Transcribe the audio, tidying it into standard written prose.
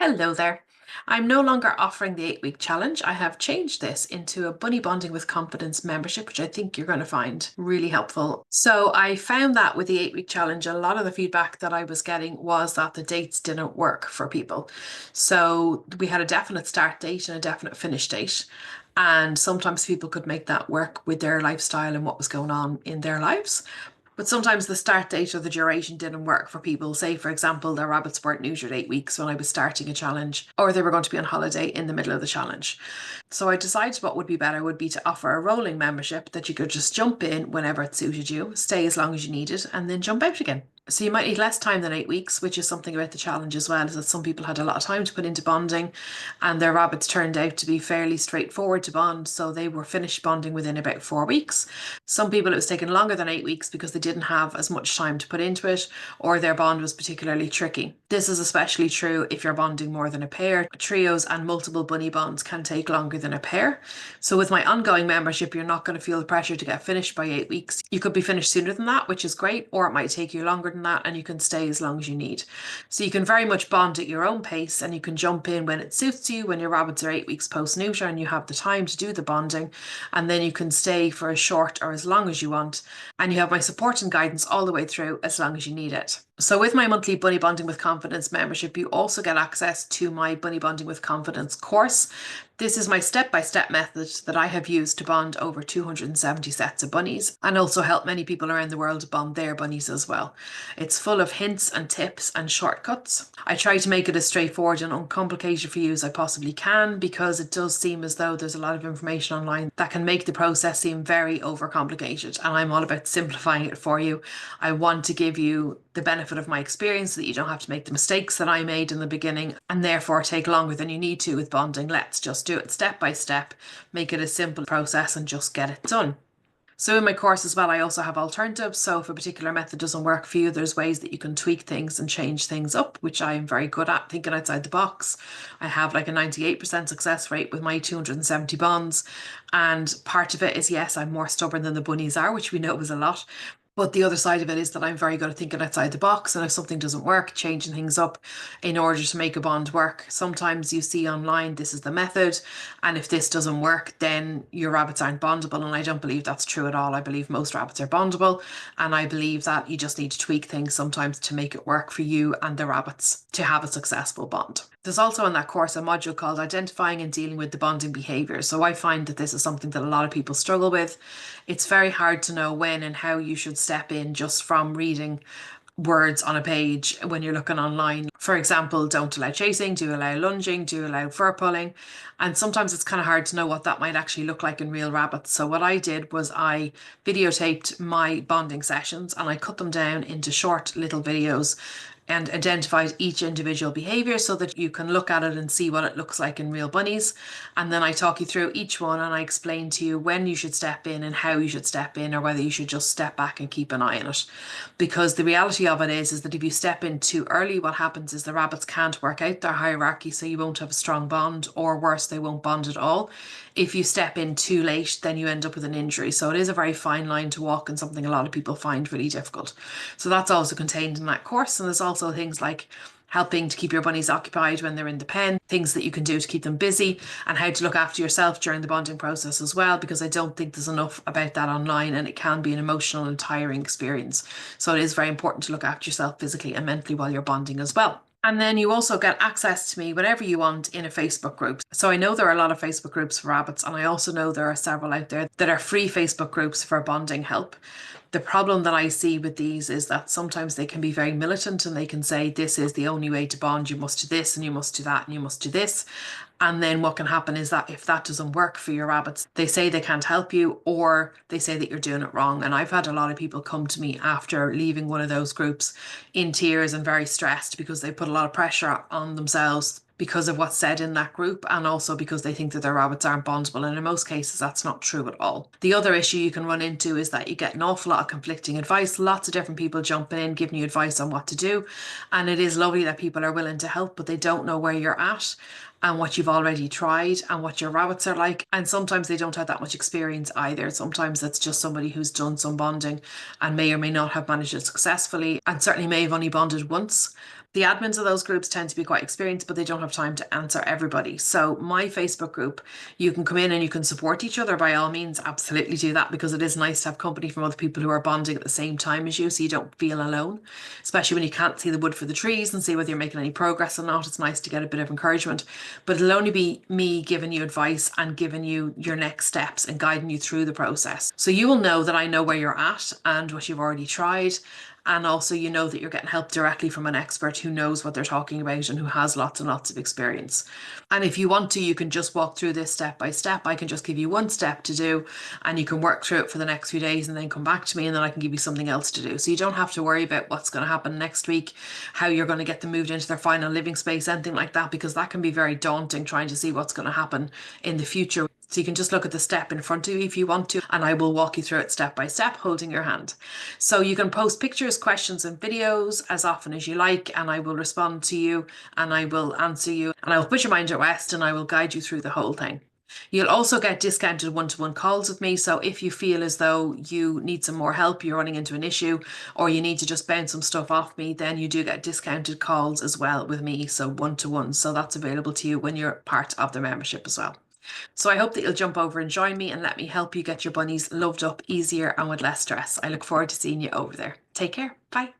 Hello there. I'm no longer offering the 8-week challenge. I have changed this into a Bunny Bonding with Confidence membership, which I think you're going to find really helpful. So I found that with the 8-week challenge, a lot of the feedback that I was getting was that the dates didn't work for people. So we had a definite start date and a definite finish date. And sometimes people could make that work with their lifestyle and what was going on in their lives. But sometimes the start date or the duration didn't work for people. Say, for example, their rabbits weren't neutered 8 weeks when I was starting a challenge, or they were going to be on holiday in the middle of the challenge. So I decided what would be better would be to offer a rolling membership that you could just jump in whenever it suited you, stay as long as you needed, and then jump out again. So you might need less time than 8 weeks, which is something about the challenge as well, is that some people had a lot of time to put into bonding and their rabbits turned out to be fairly straightforward to bond. So they were finished bonding within about 4 weeks. Some people it was taking longer than 8 weeks because they didn't have as much time to put into it or their bond was particularly tricky. This is especially true if you're bonding more than a pair. Trios and multiple bunny bonds can take longer than a pair. So with my ongoing membership, you're not going to feel the pressure to get finished by 8 weeks. You could be finished sooner than that, which is great, or it might take you longer than that and you can stay as long as you need. So you can very much bond at your own pace and you can jump in when it suits you, when your rabbits are 8 weeks post neuter and you have the time to do the bonding, and then you can stay for as short or as long as you want. And you have my support and guidance all the way through as long as you need it. So with my monthly Bunny Bonding with Confidence membership, you also get access to my Bunny Bonding with Confidence course. This is my step-by-step method that I have used to bond over 270 sets of bunnies and also help many people around the world bond their bunnies as well. It's full of hints and tips and shortcuts. I try to make it as straightforward and uncomplicated for you as I possibly can because it does seem as though there's a lot of information online that can make the process seem very overcomplicated, and I'm all about simplifying it for you. I want to give you the benefit of my experience so that you don't have to make the mistakes that I made in the beginning and therefore take longer than you need to with bonding. Let's just do it step by step, make it a simple process and just get it done. So in my course as well, I also have alternatives. So if a particular method doesn't work for you, there's ways that you can tweak things and change things up, which I'm very good at thinking outside the box. I have like a 98% success rate with my 270 bonds. And part of it is, yes, I'm more stubborn than the bunnies are, which we know is a lot. But the other side of it is that I'm very good at thinking outside the box. And if something doesn't work, changing things up in order to make a bond work. Sometimes you see online, this is the method. And if this doesn't work, then your rabbits aren't bondable. And I don't believe that's true at all. I believe most rabbits are bondable. And I believe that you just need to tweak things sometimes to make it work for you and the rabbits to have a successful bond. There's also in that course a module called Identifying and Dealing with the Bonding Behaviour. So I find that this is something that a lot of people struggle with. It's very hard to know when and how you should step in just from reading words on a page when you're looking online. For example, don't allow chasing, do allow lunging, do allow fur pulling. And sometimes it's kind of hard to know what that might actually look like in real rabbits. So what I did was I videotaped my bonding sessions and I cut them down into short little videos and identified each individual behavior so that you can look at it and see what it looks like in real bunnies. And then I talk you through each one and I explain to you when you should step in and how you should step in, or whether you should just step back and keep an eye on it. Because the reality of it is that if you step in too early, what happens is the rabbits can't work out their hierarchy, so you won't have a strong bond, or worse, they won't bond at all. If you step in too late, then you end up with an injury. So it is a very fine line to walk and something a lot of people find really difficult. So that's also contained in that course. And there's also things like helping to keep your bunnies occupied when they're in the pen, things that you can do to keep them busy, and how to look after yourself during the bonding process as well, because I don't think there's enough about that online and it can be an emotional and tiring experience. So it is very important to look after yourself physically and mentally while you're bonding as well. And then you also get access to me whenever you want in a Facebook group. So I know there are a lot of Facebook groups for rabbits, and I also know there are several out there that are free Facebook groups for bonding help. The problem that I see with these is that sometimes they can be very militant and they can say, this is the only way to bond. You must do this and you must do that and you must do this. And then what can happen is that if that doesn't work for your rabbits, they say they can't help you or they say that you're doing it wrong. And I've had a lot of people come to me after leaving one of those groups in tears and very stressed because they put a lot of pressure on themselves because of what's said in that group, and also because they think that their rabbits aren't bondable. And in most cases, that's not true at all. The other issue you can run into is that you get an awful lot of conflicting advice, lots of different people jumping in, giving you advice on what to do. And it is lovely that people are willing to help, but they don't know where you're at and what you've already tried and what your rabbits are like. And sometimes they don't have that much experience either. Sometimes it's just somebody who's done some bonding and may or may not have managed it successfully, and certainly may have only bonded once. The admins of those groups tend to be quite experienced, but they don't have time to answer everybody. So my Facebook group, you can come in and you can support each other by all means. Absolutely do that, because it is nice to have company from other people who are bonding at the same time as you, so you don't feel alone, especially when you can't see the wood for the trees and see whether you're making any progress or not. It's nice to get a bit of encouragement, but it'll only be me giving you advice and giving you your next steps and guiding you through the process. So you will know that I know where you're at and what you've already tried, and also, you know that you're getting help directly from an expert who knows what they're talking about and who has lots and lots of experience. And if you want to, you can just walk through this step by step. I can just give you one step to do, and you can work through it for the next few days and then come back to me, and then I can give you something else to do. So you don't have to worry about what's going to happen next week, how you're going to get them moved into their final living space, anything like that, because that can be very daunting trying to see what's going to happen in the future. So you can just look at the step in front of you if you want to, and I will walk you through it step by step, holding your hand. So you can post pictures, questions, and videos as often as you like, and I will respond to you and I will answer you and I will put your mind at rest and I will guide you through the whole thing. You'll also get discounted one-to-one calls with me. So if you feel as though you need some more help, you're running into an issue, or you need to just bounce some stuff off me, then you do get discounted calls as well with me. So one-to-one. So that's available to you when you're part of the membership as well. So I hope that you'll jump over and join me and let me help you get your bunnies loved up easier and with less stress. I look forward to seeing you over there. Take care. Bye.